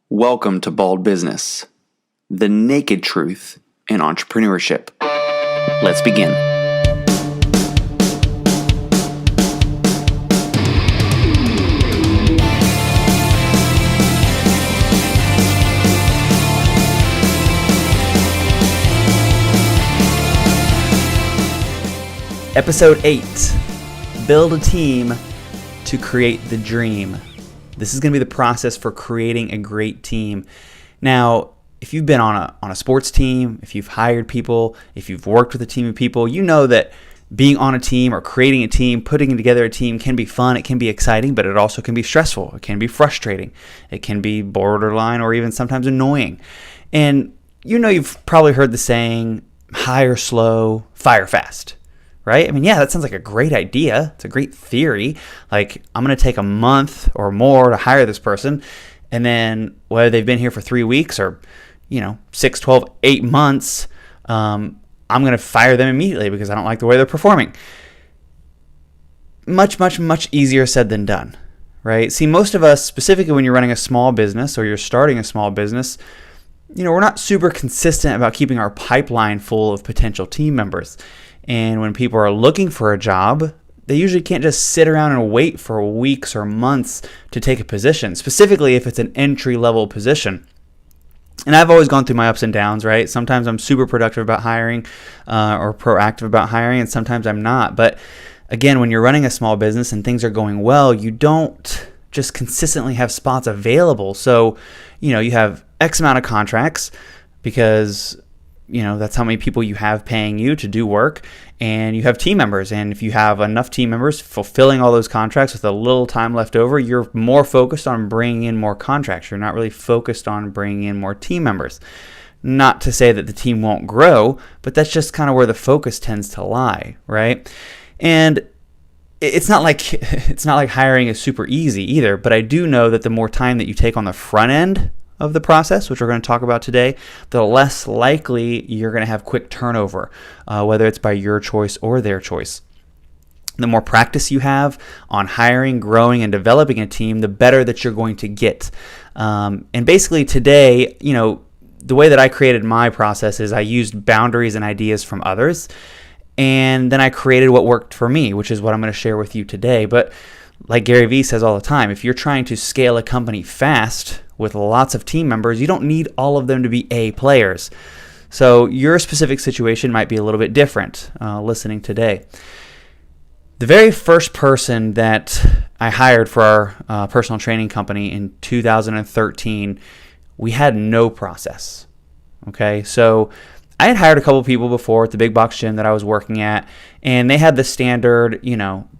Welcome to Bald Business, the naked truth in entrepreneurship. Let's begin. Episode 8, Build a Team to Create the Dream. This is going to be the process for creating a great team. Now, if you've been on a sports team, if you've hired people, if you've worked with a team of people, you know that being on a team or creating a team, putting together a team can be fun, it can be exciting, but it also can be stressful, it can be frustrating, it can be borderline or even sometimes annoying. And you know you've probably heard the saying, hire slow, fire fast. Right? I mean, yeah, that sounds like a great idea. It's a great theory. Like, I'm going to take a month or more to hire this person. And then whether they've been here for 3 weeks or, 6, 12, 8 months, I'm going to fire them immediately because I don't like the way they're performing. Much, much, much easier said than done, right? See, most of us, specifically when you're running a small business or you're starting a small business, we're not super consistent about keeping our pipeline full of potential team members. And when people are looking for a job, they usually can't just sit around and wait for weeks or months to take a position, specifically if it's an entry-level position. And I've always gone through my ups and downs, right? Sometimes I'm super productive about hiring or proactive about hiring, and sometimes I'm not. But again, when you're running a small business and things are going well, you don't just consistently have spots available. So, you have X amount of contracts because that's how many people you have paying you to do work, and you have team members. And if you have enough team members fulfilling all those contracts with a little time left over, you're more focused on bringing in more contracts. You're not really focused on bringing in more team members. Not to say that the team won't grow, but that's just kind of where the focus tends to lie, right? And it's not like hiring is super easy either, but I do know that the more time that you take on the front end of the process, which we're going to talk about today, the less likely you're going to have quick turnover, whether it's by your choice or their choice. The more practice you have on hiring, growing, and developing a team, the better that you're going to get. And basically today, the way that I created my process is I used boundaries and ideas from others, and then I created what worked for me, which is what I'm going to share with you today. But like Gary Vee says all the time, if you're trying to scale a company fast with lots of team members, you don't need all of them to be A players. So your specific situation might be a little bit different listening today. The very first person that I hired for our personal training company in 2013, we had no process. Okay, so I had hired a couple people before at the big box gym that I was working at, and they had the standard,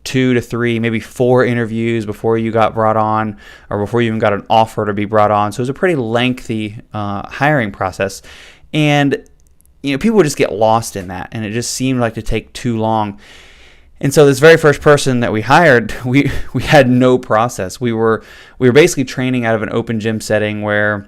2 to 3, maybe 4 interviews before you got brought on or before you even got an offer to be brought on. So it was a pretty lengthy hiring process. And, people would just get lost in that, and it just seemed like to take too long. And so this very first person that we hired, we had no process. We were basically training out of an open gym setting where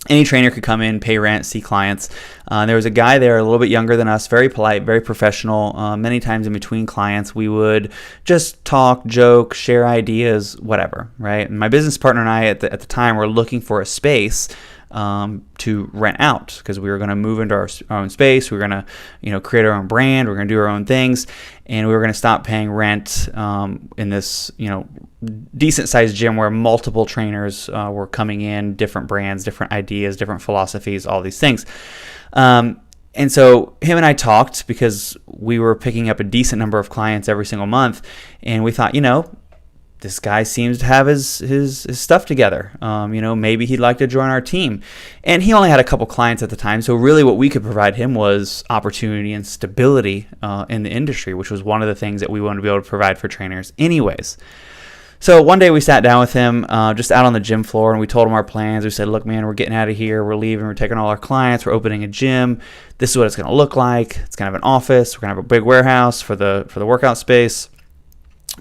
any trainer could come in, pay rent, see clients. There was a guy there a little bit younger than us, very polite, very professional. Many times in between clients, we would just talk, joke, share ideas, whatever, right? And my business partner and I at the time were looking for a space to rent out because we were going to move into our own space. We were going to, create our own brand. We were going to do our own things, and we were going to stop paying rent in this, decent-sized gym where multiple trainers were coming in, different brands, different ideas, different philosophies, all these things. And so him and I talked because we were picking up a decent number of clients every single month, and we thought, this guy seems to have his stuff together. Maybe he'd like to join our team. And he only had a couple clients at the time, so really what we could provide him was opportunity and stability in the industry, which was one of the things that we wanted to be able to provide for trainers anyways. So one day we sat down with him just out on the gym floor, and we told him our plans. We said, look, man, we're getting out of here. We're leaving. We're taking all our clients. We're opening a gym. This is what it's going to look like. It's going to have an office. We're going to have a big warehouse for the workout space.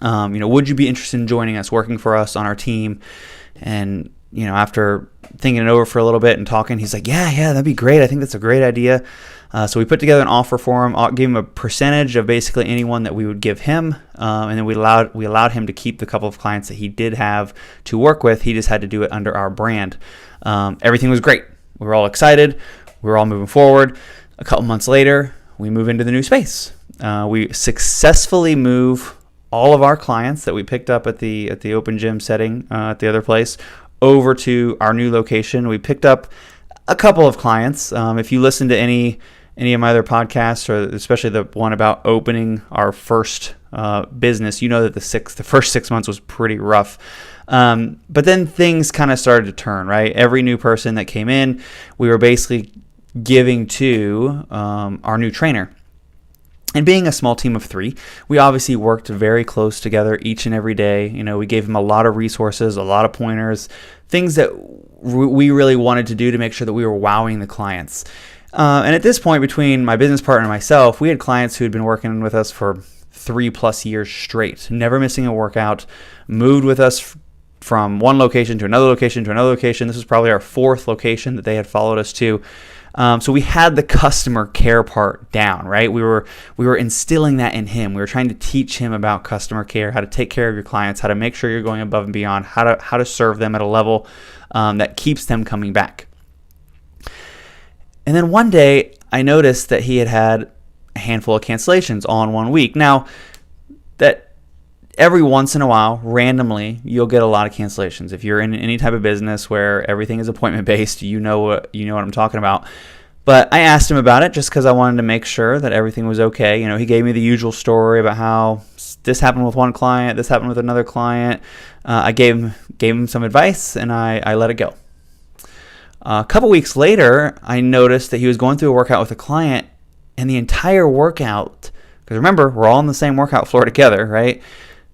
Would you be interested in joining us, working for us on our team? And, after thinking it over for a little bit and talking. He's like, yeah, that'd be great. I think that's a great idea. So we put together an offer for him. Gave him a percentage of basically anyone that we would give him, and then we allowed him to keep the couple of clients that he did have to work with. He just had to do it under our brand. Everything was great. We were all excited. We were all moving forward. A couple months later, we move into the new space. We successfully move all of our clients that we picked up at the open gym setting at the other place over to our new location. We picked up a couple of clients. If you listen to any of my other podcasts, or especially the one about opening our first business, you know that the first 6 months was pretty rough. But then things kind of started to turn, right? Every new person that came in, we were basically giving to our new trainer. And being a small team of 3, we obviously worked very close together each and every day. You know, we gave him a lot of resources, a lot of pointers, things that we really wanted to do to make sure that we were wowing the clients. And at this point, between my business partner and myself, we had clients who had been working with us for 3+ years straight, never missing a workout, moved with us from one location to another location to another location. This was probably our 4th location that they had followed us to. So we had the customer care part down, right? We were instilling that in him. We were trying to teach him about customer care, how to take care of your clients, how to make sure you're going above and beyond, how to serve them at a level that keeps them coming back. And then one day, I noticed that he had a handful of cancellations all in 1 week. Now, that every once in a while, randomly, you'll get a lot of cancellations. If you're in any type of business where everything is appointment based, you know what I'm talking about. But I asked him about it just because I wanted to make sure that everything was okay. You know, he gave me the usual story about how this happened with one client, this happened with another client. I gave him some advice, and I let it go. A couple weeks later, I noticed that he was going through a workout with a client, and the entire workout, because remember, we're all on the same workout floor together, right?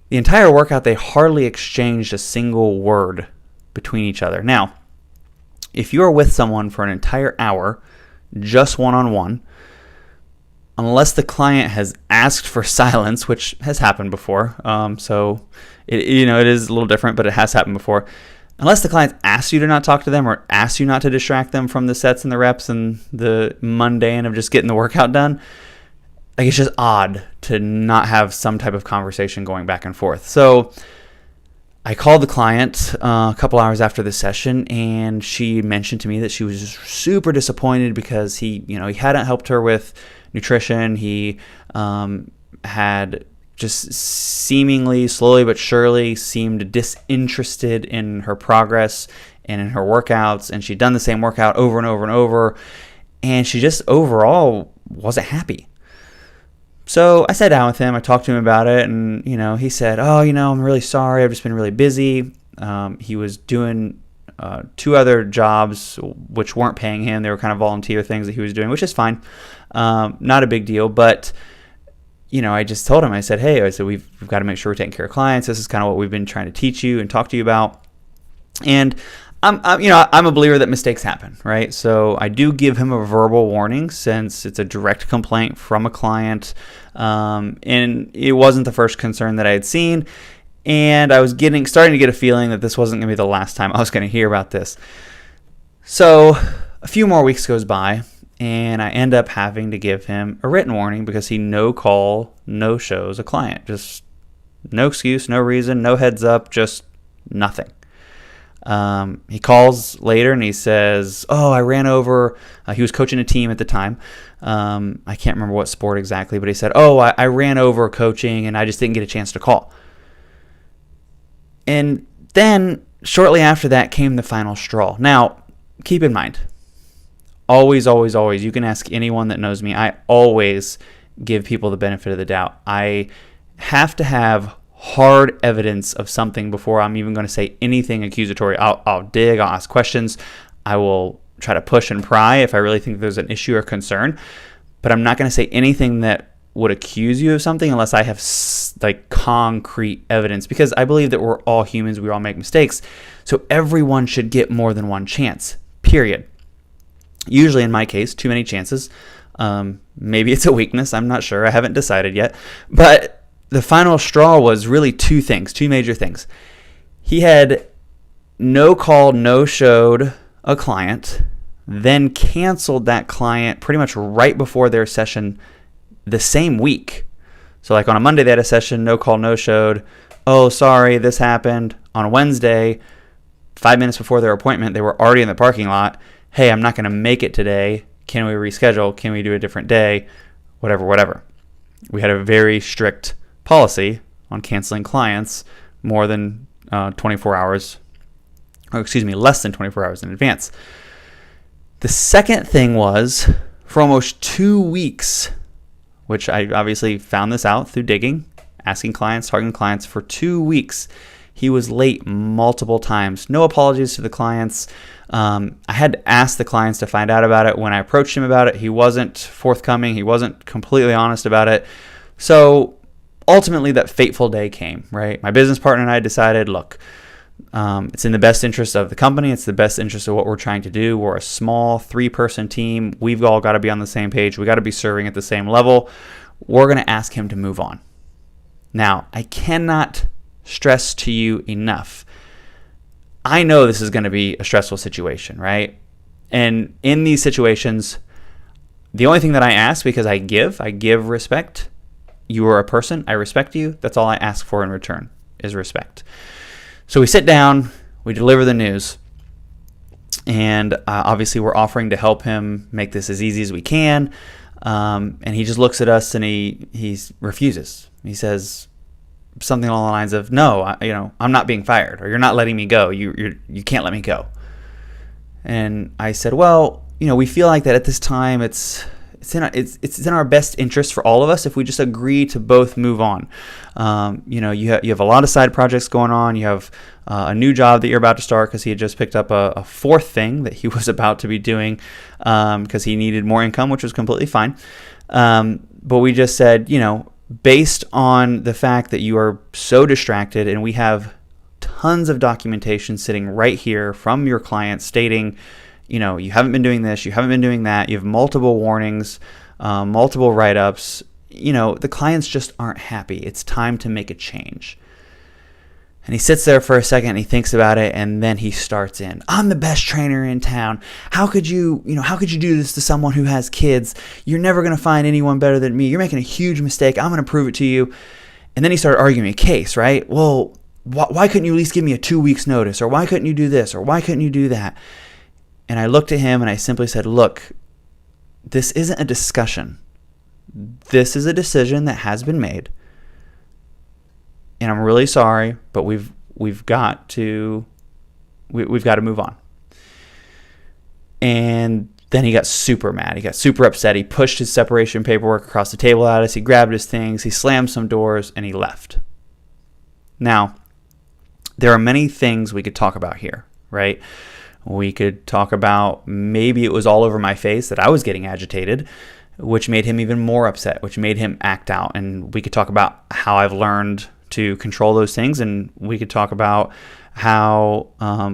The entire workout, they hardly exchanged a single word between each other. Now, if you are with someone for an entire hour, just one-on-one, unless the client has asked for silence, which has happened before, so it is a little different, but it has happened before. Unless the client asks you to not talk to them or asks you not to distract them from the sets and the reps and the mundane of just getting the workout done, like, it's just odd to not have some type of conversation going back and forth. So I called the client a couple hours after the session, and she mentioned to me that she was just super disappointed because he hadn't helped her with nutrition. He had just seemingly, slowly but surely, seemed disinterested in her progress and in her workouts, and she'd done the same workout over and over and over, and she just overall wasn't happy. So I sat down with him, I talked to him about it, and he said, I'm really sorry, I've just been really busy. He was doing 2 other jobs which weren't paying him. They were kind of volunteer things that he was doing, which is fine. Not a big deal, but I just told him, I said, we've got to make sure we're taking care of clients. This is kind of what we've been trying to teach you and talk to you about. And I'm a believer that mistakes happen, right? So I do give him a verbal warning since it's a direct complaint from a client. And it wasn't the first concern that I had seen. And I was starting to get a feeling that this wasn't going to be the last time I was going to hear about this. So a few more weeks goes by, and I end up having to give him a written warning because he no-shows a client. Just no excuse, no reason, no heads up, just nothing. He calls later and he says, I ran over, he was coaching a team at the time. I can't remember what sport exactly, but he said, I ran over coaching and I just didn't get a chance to call. And then shortly after that came the final straw. Now, keep in mind, always, you can ask anyone that knows me, I always give people the benefit of the doubt. I have to have hard evidence of something before I'm even going to say anything accusatory. I'll dig, I'll ask questions, I will try to push and pry if I really think there's an issue or concern, but I'm not going to say anything that would accuse you of something unless I have concrete evidence, because I believe that we're all humans, we all make mistakes, so everyone should get more than one chance, period. Usually in my case, too many chances. Maybe it's a weakness, I'm not sure, I haven't decided yet, but the final straw was really 2 things, 2 major things. He had no-showed a client, then canceled that client pretty much right before their session the same week. So like on a Monday, they had a session, no call, no showed. Oh, sorry, this happened. On a Wednesday, 5 minutes before their appointment, they were already in the parking lot. Hey, I'm not going to make it today. Can we reschedule? Can we do a different day? Whatever. We had a very strict policy on canceling clients more than 24 hours, less than 24 hours in advance. The second thing was, for almost 2 weeks, which I obviously found this out through digging, asking clients, targeting clients, for 2 weeks, he was late multiple times. No apologies to the clients. I had to ask the clients to find out about it. When I approached him about it, he wasn't forthcoming. He wasn't completely honest about it. So ultimately, that fateful day came, right? My business partner and I decided, look, it's in the best interest of the company. It's the best interest of what we're trying to do. We're a small 3-person team. We've all got to be on the same page. We got to be serving at the same level. We're going to ask him to move on. Now, I cannot stress to you enough. I know this is going to be a stressful situation, right? And in these situations, the only thing that I ask, because I give respect. You are a person. I respect you. That's all I ask for in return is respect. So we sit down, we deliver the news, and obviously we're offering to help him make this as easy as we can. And he just looks at us and he refuses. He says something along the lines of, "No, I'm not being fired, or you're not letting me go. You can't let me go." And I said, "Well, we feel like that at this time it's in our best interest for all of us if we just agree to both move on. You have a lot of side projects going on. You have a new job that you're about to start," because he had just picked up a fourth thing that he was about to be doing because he needed more income, which was completely fine. But we just said, based on the fact that you are so distracted, and we have tons of documentation sitting right here from your client stating, you haven't been doing this, you haven't been doing that, you have multiple warnings, multiple write-ups, the clients just aren't happy. It's time to make a change. And he sits there for a second and he thinks about it, and then he starts in, "I'm the best trainer in town. How could you do this to someone who has kids? You're never going to find anyone better than me. You're making a huge mistake. I'm going to prove it to you." And then he started arguing a case, right? Well, why couldn't you at least give me a 2 weeks notice? Or why couldn't you do this? Or why couldn't you do that? And I looked at him and I simply said, "Look, this isn't a discussion. This is a decision that has been made. And I'm really sorry, but we've got to move on." And then he got super mad. He got super upset. He pushed his separation paperwork across the table at us. He grabbed his things. He slammed some doors and he left. Now, there are many things we could talk about here, right? We could talk about maybe it was all over my face that I was getting agitated, which made him even more upset, which made him act out. And we could talk about how I've learned to control those things. And we could talk about how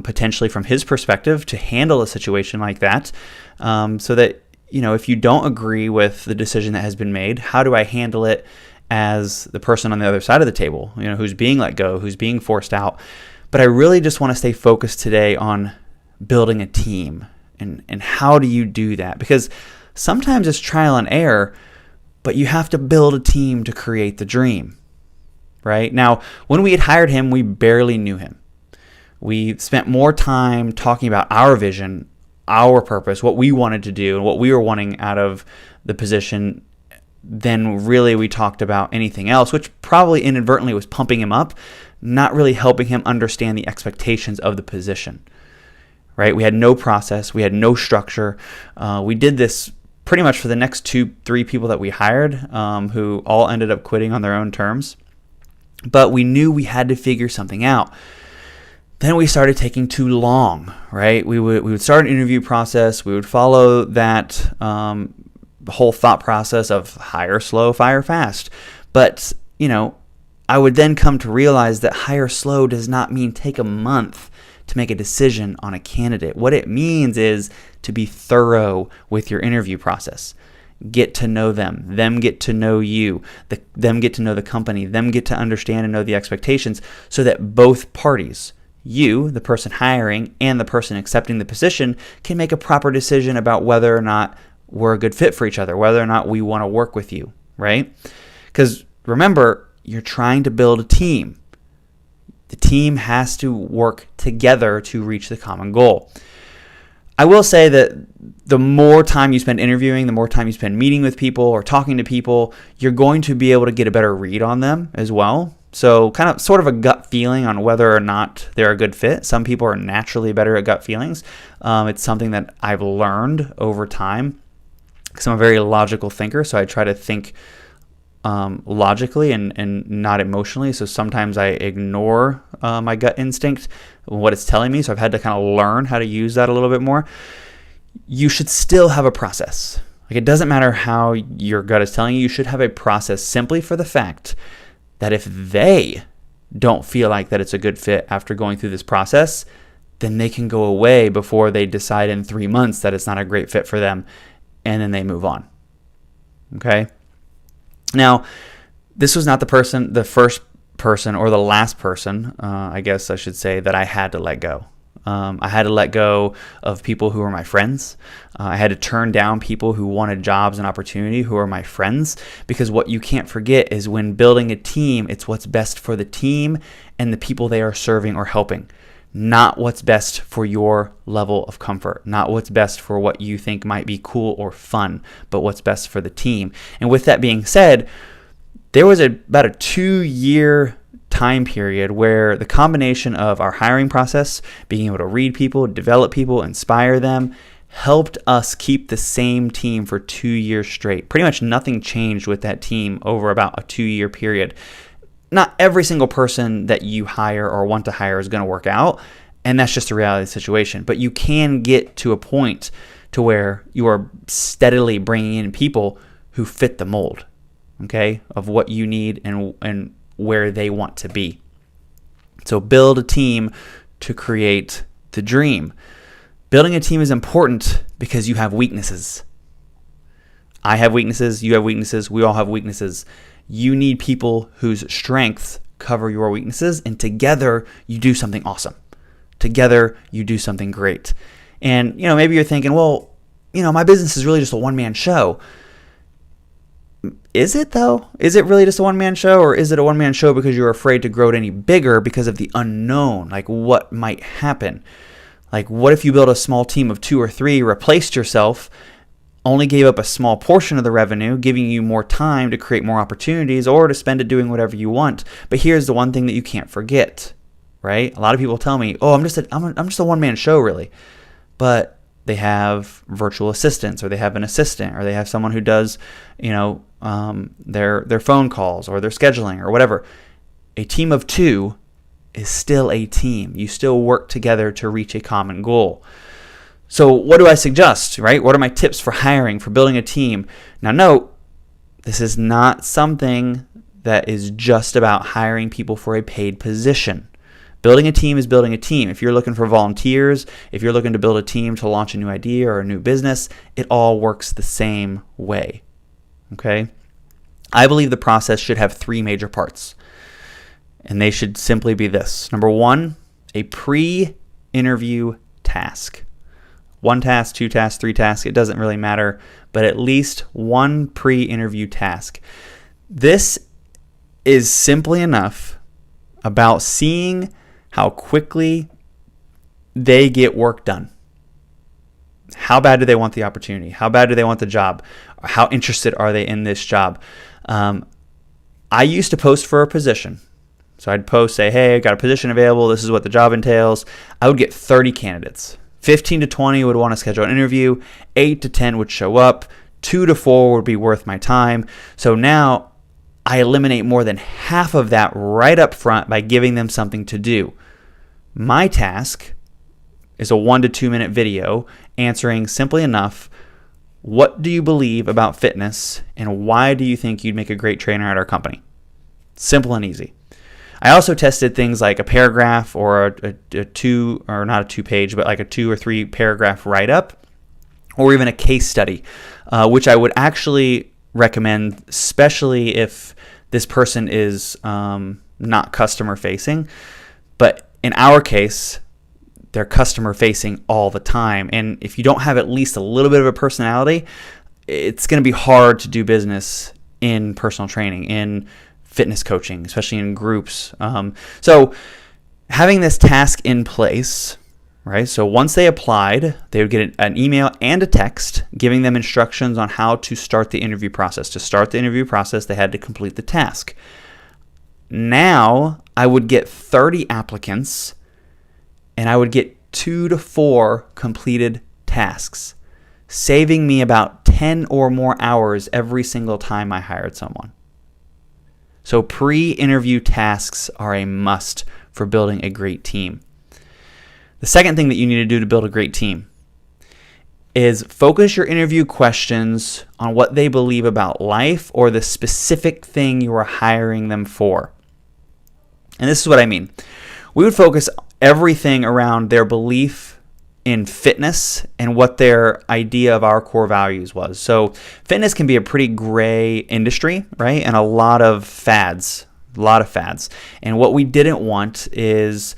potentially from his perspective to handle a situation like that, so that, if you don't agree with the decision that has been made, how do I handle it as the person on the other side of the table, who's being let go, who's being forced out. But I really just want to stay focused today on building a team and how do you do that? Because sometimes it's trial and error, but you have to build a team to create the dream, right? Now, when we had hired him, we barely knew him. We spent more time talking about our vision, our purpose, what we wanted to do, and what we were wanting out of the position than really we talked about anything else, which probably inadvertently was pumping him up, not really helping him understand the expectations of the position. Right? We had no process. We had no structure. We did this pretty much for the next 2-3 people that we hired, who all ended up quitting on their own terms. But we knew we had to figure something out. Then we started taking too long, right? We would start an interview process. We would follow that whole thought process of hire slow, fire fast. But, I would then come to realize that hire slow does not mean take a month to make a decision on a candidate. What it means is to be thorough with your interview process. Get to know them get to know you, them get to know the company, them get to understand and know the expectations, so that both parties you, the person hiring, and the person accepting the position can make a proper decision about whether or not we're a good fit for each other, whether or not we want to work with you, right? Because remember, you're trying to build a team. The team has to work together to reach the common goal. I will say that the more time you spend interviewing, the more time you spend meeting with people or talking to people, you're going to be able to get a better read on them as well. So sort of a gut feeling on whether or not they're a good fit. Some people are naturally better at gut feelings. It's something that I've learned over time because I'm a very logical thinker. So I try to think logically and not emotionally. So sometimes I ignore my gut instinct, what it's telling me. So I've had to kind of learn how to use that a little bit more. You should still have a process. Like, it doesn't matter how your gut is telling you. You should have a process simply for the fact that if they don't feel like that it's a good fit after going through this process, then they can go away before they decide in 3 months that it's not a great fit for them, and then they move on. Okay? Now, this was not the first person or the last person, I guess I should say, that I had to let go. I had to let go of people who were my friends. I had to turn down people who wanted jobs and opportunity who are my friends, because what you can't forget is when building a team, it's what's best for the team and the people they are serving or helping, not what's best for your level of comfort, not what's best for what you think might be cool or fun, but what's best for the team. And with that being said, there was about a 2-year time period where the combination of our hiring process, being able to read people, develop people, inspire them, helped us keep the same team for 2 years straight. Pretty much nothing changed with that team over about a 2-year period. Not every single person that you hire or want to hire is going to work out, and that's just the reality of the situation. But you can get to a point to where you are steadily bringing in people who fit the mold, okay, of what you need and where they want to be. So build a team to create the dream. Building a team is important because you have weaknesses. I have weaknesses, you have weaknesses, we all have weaknesses. You need people whose strengths cover your weaknesses, and together you do something awesome. Together you do something great. And maybe you're thinking, well, my business is really just a one-man show. Is it though? Is it really just a one-man show, or is it a one-man show because you're afraid to grow it any bigger because of the unknown? Like, what might happen? Like, what if you build a small team of 2 or 3, replaced yourself, only gave up a small portion of the revenue, giving you more time to create more opportunities or to spend it doing whatever you want? But here's the one thing that you can't forget, right? A lot of people tell me, "Oh, I'm just a one-man show, really," but they have virtual assistants, or they have an assistant, or they have someone who does, their phone calls or their scheduling or whatever. A team of 2 is still a team. You still work together to reach a common goal. So what do I suggest, right? What are my tips for hiring, for building a team? Now note, this is not something that is just about hiring people for a paid position. Building a team is building a team. If you're looking for volunteers, if you're looking to build a team to launch a new idea or a new business, it all works the same way. Okay? I believe the process should have 3 major parts, and they should simply be this. Number 1, a pre-interview task. 1 task, 2 tasks, 3 tasks, it doesn't really matter, but at least 1 pre-interview task. This is simply enough about seeing how quickly they get work done. How bad do they want the opportunity? How bad do they want the job? How interested are they in this job? I used to post for a position. So I'd post, say, hey, I got a position available. This is what the job entails. I would get 30 candidates. 15 to 20 would want to schedule an interview. 8 to 10 would show up. 2 to 4 would be worth my time. So now I eliminate more than half of that right up front by giving them something to do. My task is a 1 to 2 minute video answering simply enough, what do you believe about fitness and why do you think you'd make a great trainer at our company? Simple and easy. I also tested things like a paragraph or a 2, or not a 2-page, but like a 2 or 3 paragraph write-up, or even a case study, which I would actually recommend, especially if this person is not customer facing. But In our case, they're customer facing all the time. And if you don't have at least a little bit of a personality, it's going to be hard to do business in personal training, in fitness coaching, especially in groups. So having this task in place, right? So once they applied, they would get an email and a text giving them instructions on how to start the interview process. To start the interview process, they had to complete the task. Now I would get 30 applicants and I would get 2 to 4 completed tasks, saving me about 10 or more hours every single time I hired someone. So pre-interview tasks are a must for building a great team. The second thing that you need to do to build a great team is focus your interview questions on what they believe about life or the specific thing you are hiring them for. And this is what I mean. We would focus everything around their belief in fitness and what their idea of our core values was. So fitness can be a pretty gray industry, right? And a lot of fads. And what we didn't want is,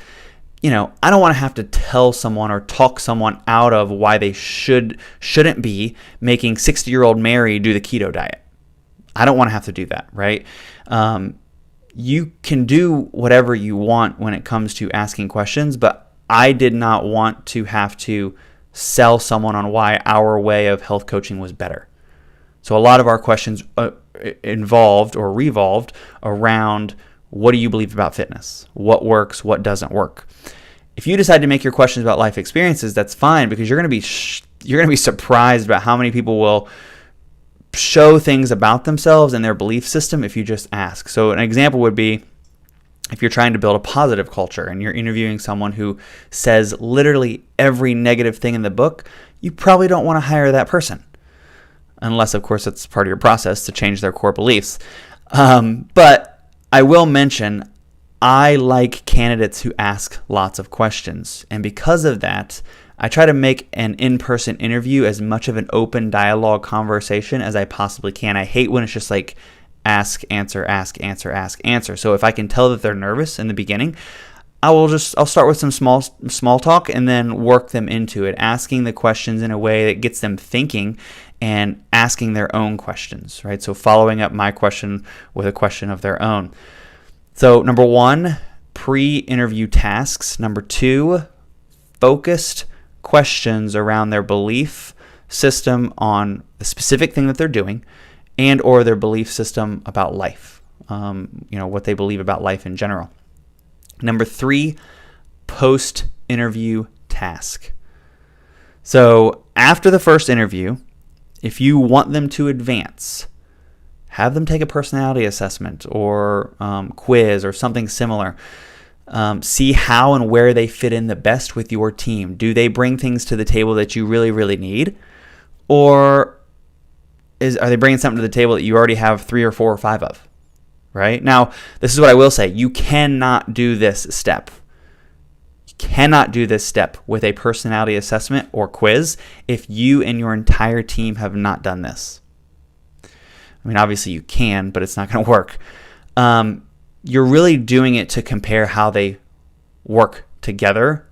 I don't want to have to tell someone or talk someone out of why they shouldn't be making 60-year-old Mary do the keto diet. I don't want to have to do that, right? You can do whatever you want when it comes to asking questions, but I did not want to have to sell someone on why our way of health coaching was better. So a lot of our questions involved or revolved around, what do you believe about fitness? What works? What doesn't work? If you decide to make your questions about life experiences, that's fine, because you're going to be surprised about how many people will show things about themselves and their belief system if you just ask. So an example would be, if you're trying to build a positive culture and you're interviewing someone who says literally every negative thing in the book, you probably don't want to hire that person. Unless, of course, it's part of your process to change their core beliefs. But I will mention, I like candidates who ask lots of questions. And because of that, I try to make an in-person interview as much of an open dialogue conversation as I possibly can. I hate when it's just like, ask, answer, ask, answer, ask, answer. So if I can tell that they're nervous in the beginning, I'll start with some small talk and then work them into it, asking the questions in a way that gets them thinking and asking their own questions, right? So following up my question with a question of their own. So number 1, pre-interview tasks. Number 2, focused questions around their belief system on the specific thing that they're doing, and or their belief system about life, what they believe about life in general. Number 3, post-interview task. So after the first interview, if you want them to advance, have them take a personality assessment or quiz or something similar. See how and where they fit in the best with your team. Do they bring things to the table that you really, really need? Or are they bringing something to the table that you already have 3 or 4 or 5 of, right? Now, this is what I will say. You cannot do this step. You cannot do this step with a personality assessment or quiz if you and your entire team have not done this. I mean, obviously you can, but it's not going to work. You're really doing it to compare how they work together,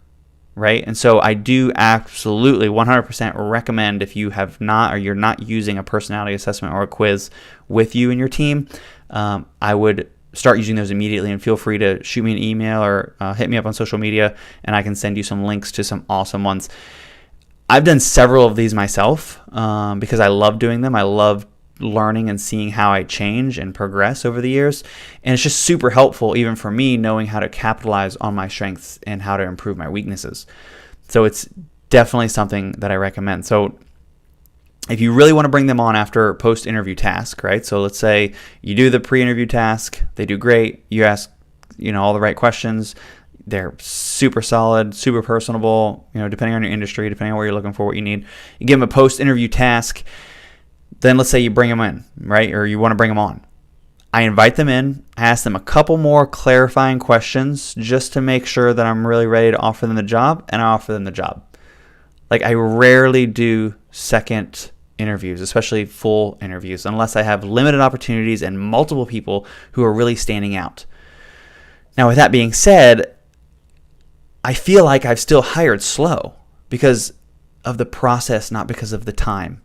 right? And so I do absolutely 100% recommend, if you have not, or you're not using a personality assessment or a quiz with you and your team, I would start using those immediately, and feel free to shoot me an email or hit me up on social media, and I can send you some links to some awesome ones. I've done several of these myself because I love doing them. I love learning and seeing how I change and progress over the years. And it's just super helpful, even for me, knowing how to capitalize on my strengths and how to improve my weaknesses. So it's definitely something that I recommend. So if you really want to bring them on after post-interview task, right? So let's say you do the pre-interview task, they do great, you ask, all the right questions, they're super solid, super personable, depending on your industry, depending on what you're looking for, what you need. You give them a post-interview task. Then let's say you bring them in, right? Or you want to bring them on. I invite them in, I ask them a couple more clarifying questions just to make sure that I'm really ready to offer them the job, and I offer them the job. Like, I rarely do second interviews, especially full interviews, unless I have limited opportunities and multiple people who are really standing out. Now, with that being said, I feel like I've still hired slow because of the process, not because of the time,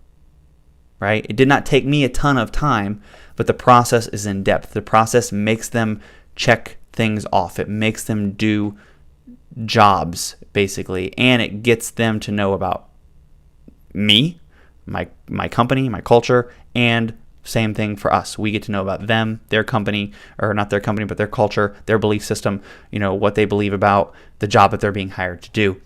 right? It did not take me a ton of time, but the process is in depth. The process makes them check things off. It makes them do jobs, basically, and it gets them to know about me, my company, my culture, and same thing for us. We get to know about them, their company, or not their company, but their culture, their belief system, what they believe about the job that they're being hired to do.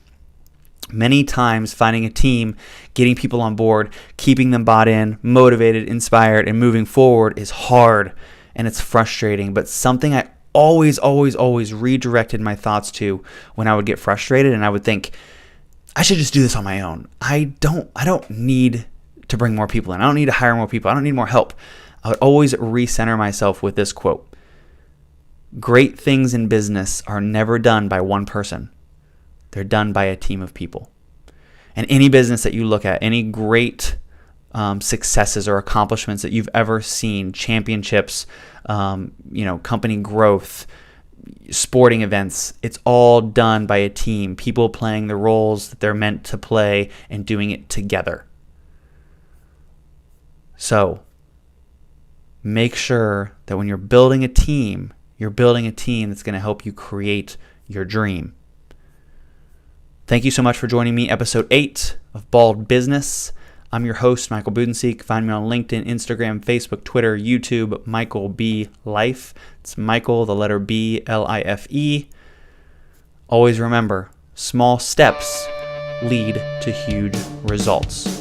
Many times finding a team, getting people on board, keeping them bought in, motivated, inspired, and moving forward is hard and it's frustrating, but something I always redirected my thoughts to when I would get frustrated and I would think, I should just do this on my own. I don't need to bring more people in. I don't need to hire more people. I don't need more help. I would always recenter myself with this quote. Great things in business are never done by one person. They're done by a team of people. And any business that you look at, any great successes or accomplishments that you've ever seen, championships, company growth, sporting events, it's all done by a team, people playing the roles that they're meant to play and doing it together. So make sure that when you're building a team that's going to help you create your dream. Thank you so much for joining me, episode 8 of Bald Business. I'm your host, Michael Budensiek. Find me on LinkedIn, Instagram, Facebook, Twitter, YouTube, Michael B. Life. It's Michael, the letter B, Life. Always remember, small steps lead to huge results.